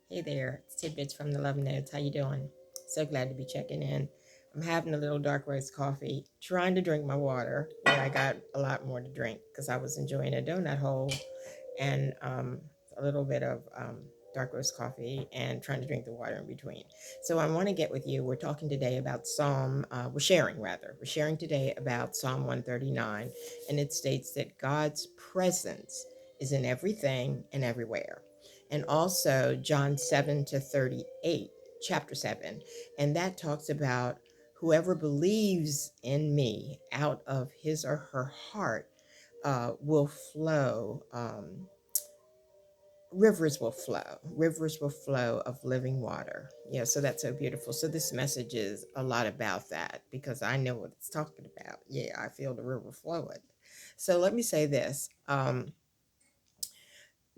Hey there, it's Tidbits from the Love Notes. How you doing? So glad to be checking in. I'm having a little dark roast coffee, trying to drink my water. Yeah, I got a lot more to drink because I was enjoying a donut hole and a little bit of dark roast coffee and trying to drink the water in between. So I want to get with you. We're talking today about we're sharing today about Psalm 139, and it states that God's presence is in everything and everywhere. And also John 7 to 38, chapter 7, and that talks about whoever believes in me out of his or her heart will flow. Rivers will flow of living water. Yeah, so that's so beautiful. So this message is a lot about that because I know what it's talking about. Yeah, I feel the river flowing. So let me say this.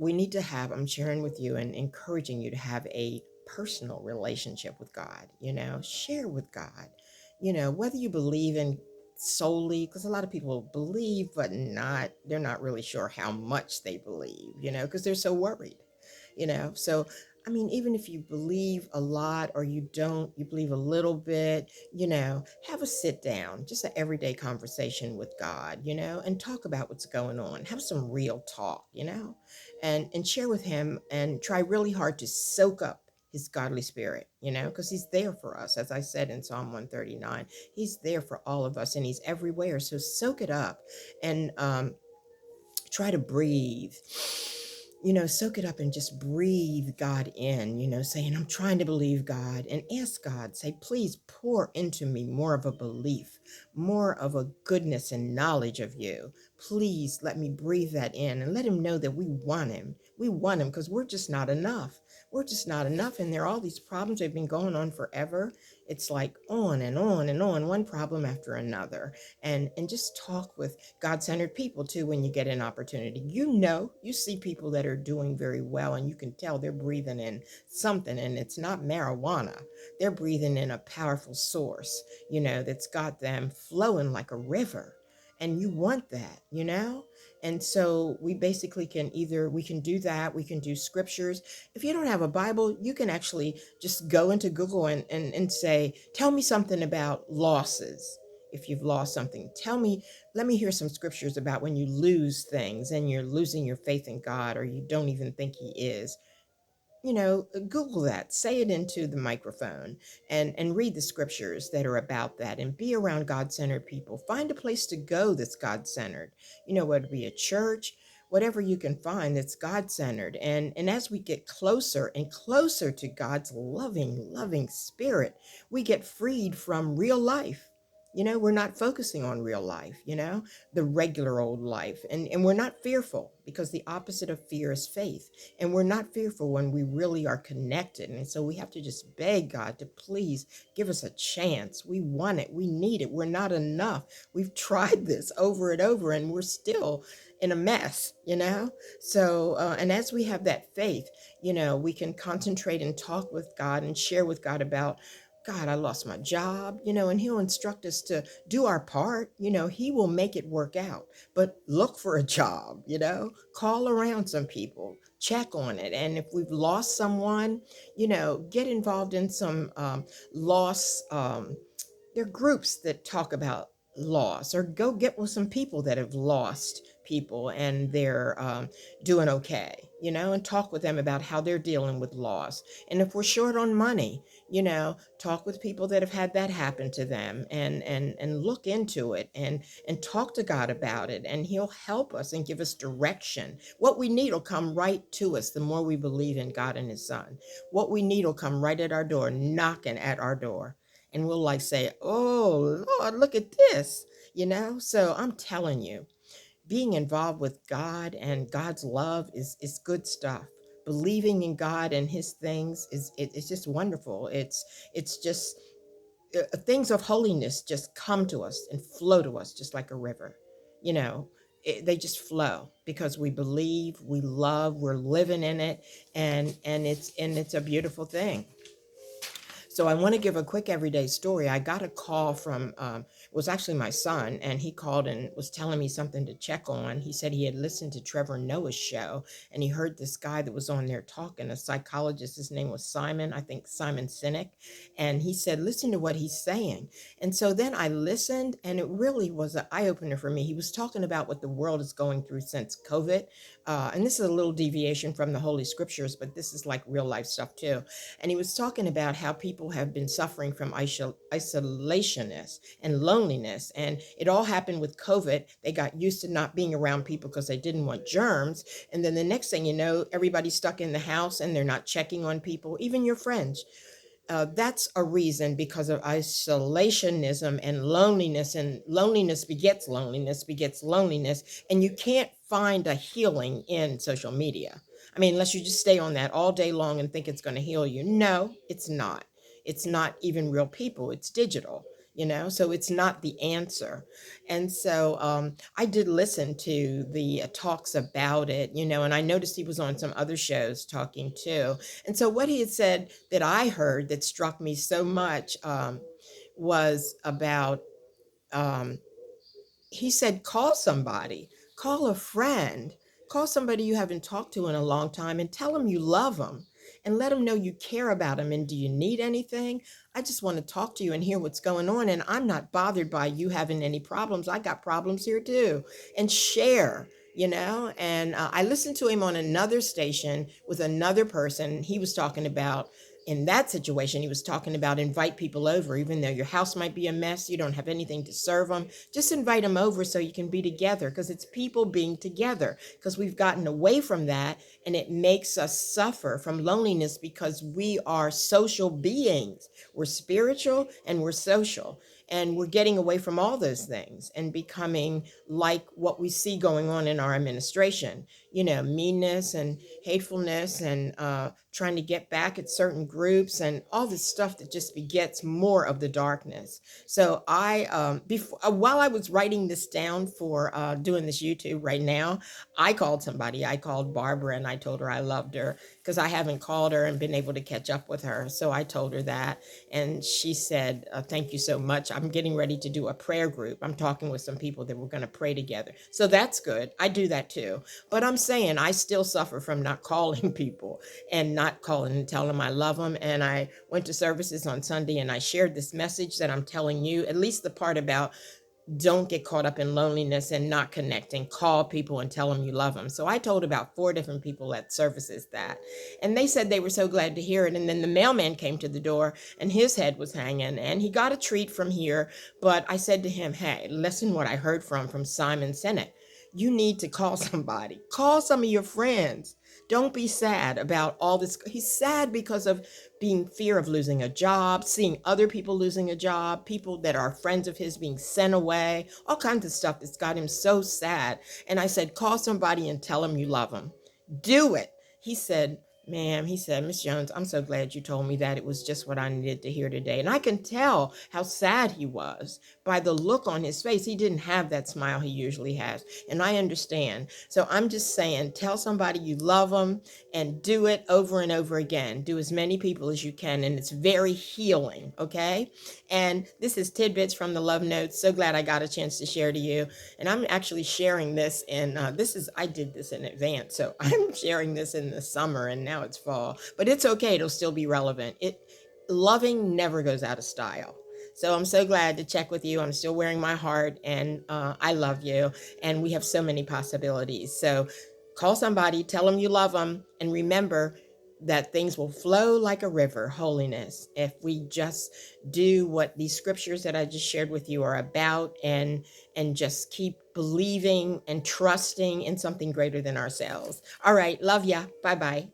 We need to have, I'm sharing with you and encouraging you to have a personal relationship with God, share with God, whether you believe in solely, because a lot of people believe, but they're not really sure how much they believe, because they're so worried, so I mean, even if you believe a lot or you don't, you believe a little bit, have a sit down, just an everyday conversation with God, and talk about what's going on. Have some real talk, and share with him and try really hard to soak up his godly spirit, because he's there for us. As I said in Psalm 139, he's there for all of us and he's everywhere. So soak it up and try to breathe, soak it up and just breathe God in, saying, I'm trying to believe God, and ask God, say, please pour into me more of a belief, more of a goodness and knowledge of you. Please let me breathe that in and let him know that we want him. We want him because we're just not enough. We're just not enough. And there are all these problems that have been going on forever. It's like on and on and on, one problem after another. And just talk with God-centered people too when you get an opportunity. You see people that are doing very well and you can tell they're breathing in something, and it's not marijuana. They're breathing in a powerful source, that's got them flowing like a river. And you want that, And so we basically we can do that, we can do scriptures. If you don't have a Bible, you can actually just go into Google and say, tell me something about losses. If you've lost something, let me hear some scriptures about when you lose things and you're losing your faith in God or you don't even think he is. Google that, say it into the microphone and read the scriptures that are about that and be around God-centered people. Find a place to go that's God-centered, whether it be a church, whatever you can find that's God-centered. And as we get closer and closer to God's loving spirit, we get freed from real life. We're not focusing on real life, the regular old life. And we're not fearful, because the opposite of fear is faith. And we're not fearful when we really are connected. And so we have to just beg God to please give us a chance. We want it. We need it. We're not enough. We've tried this over and over and we're still in a mess, So, and as we have that faith, we can concentrate and talk with God and share with God about, God, I lost my job, and he'll instruct us to do our part. He will make it work out. But look for a job, call around some people, check on it. And if we've lost someone, get involved in some loss. There are groups that talk about loss, or go get with some people that have lost people and they're doing okay, and talk with them about how they're dealing with loss. And if we're short on money, talk with people that have had that happen to them and look into it and talk to God about it, and he'll help us and give us direction. What we need will come right to us the more we believe in God and his son. What we need will come right at our door, knocking at our door, and we'll like say, oh Lord, look at this, So I'm telling you, being involved with God and God's love is good stuff. Believing in God and his things it's just wonderful. It's just things of holiness just come to us and flow to us just like a river. You know, they just flow because we believe, we love, we're living in it, and it's a beautiful thing. So I want to give a quick everyday story. I got a call from, it was actually my son, and he called and was telling me something to check on. He said he had listened to Trevor Noah's show, and he heard this guy that was on there talking, a psychologist. His name was Simon, I think Simon Sinek. And he said, listen to what he's saying. And so then I listened, and it really was an eye opener for me. He was talking about what the world is going through since COVID. And this is a little deviation from the Holy Scriptures, but this is like real life stuff too. And he was talking about how people have been suffering from isolationness and loneliness. And it all happened with COVID. They got used to not being around people because they didn't want germs. And then the next thing you know, everybody's stuck in the house and they're not checking on people, even your friends. That's a reason, because of isolationism and loneliness begets loneliness, and you can't find a healing in social media. I mean, unless you just stay on that all day long and think it's going to heal you. No, it's not. It's not even real people, it's digital, so it's not the answer. And so I did listen to the talks about it, and I noticed he was on some other shows talking too. And so what he had said that I heard that struck me so much was about, um, he said, call somebody, call a friend, call somebody you haven't talked to in a long time and tell them you love them and let them know you care about them. And do you need anything? I just want to talk to you and hear what's going on. And I'm not bothered by you having any problems. I got problems here too. And share. And I listened to him on another station with another person. He was talking about, in that situation, he was talking about invite people over, even though your house might be a mess, you don't have anything to serve them. Just invite them over so you can be together, because it's people being together, because we've gotten away from that, and it makes us suffer from loneliness because we are social beings. We're spiritual and we're social, and we're getting away from all those things and becoming like what we see going on in our administration, meanness and hatefulness, and trying to get back at certain groups and all this stuff that just begets more of the darkness. So while I was writing this down for doing this YouTube right now, I called somebody. I called Barbara and I told her I loved her, because I haven't called her and been able to catch up with her. So I told her that, and she said, thank you so much. I'm getting ready to do a prayer group. I'm talking with some people that we're going to pray together. So that's good. I do that too. But I'm saying I still suffer from not calling people and not calling and telling them I love them. And I went to services on Sunday and I shared this message that I'm telling you, at least the part about don't get caught up in loneliness and not connecting. Call people and tell them you love them. So I told about 4 different people at services that, and they said they were so glad to hear it. And then the mailman came to the door and his head was hanging and he got a treat from here. But I said to him, hey, listen what I heard from Simon Sinek. You need to call somebody. Call some of your friends. Don't be sad about all this. He's sad because of being fear of losing a job, seeing other people losing a job, people that are friends of his being sent away, all kinds of stuff that's got him so sad. And I said, call somebody and tell them you love them. Do it. He said, ma'am, he said, Miss Jones, I'm so glad you told me that. It was just what I needed to hear today. And I can tell how sad he was by the look on his face. He didn't have that smile he usually has. And I understand. So I'm just saying, tell somebody you love them and do it over and over again. Do as many people as you can. And it's very healing. Okay. And this is Tidbits from the Love Notes. So glad I got a chance to share to you. And I'm actually sharing this I did this in advance. So I'm sharing this in the summer and now it's fall, but it's okay. It'll still be relevant. Loving never goes out of style. So I'm so glad to check with you. I'm still wearing my heart, and I love you. And we have so many possibilities. So call somebody, tell them you love them, and remember that things will flow like a river, holiness, if we just do what these scriptures that I just shared with you are about, and just keep believing and trusting in something greater than ourselves. All right. Love ya. Bye-bye.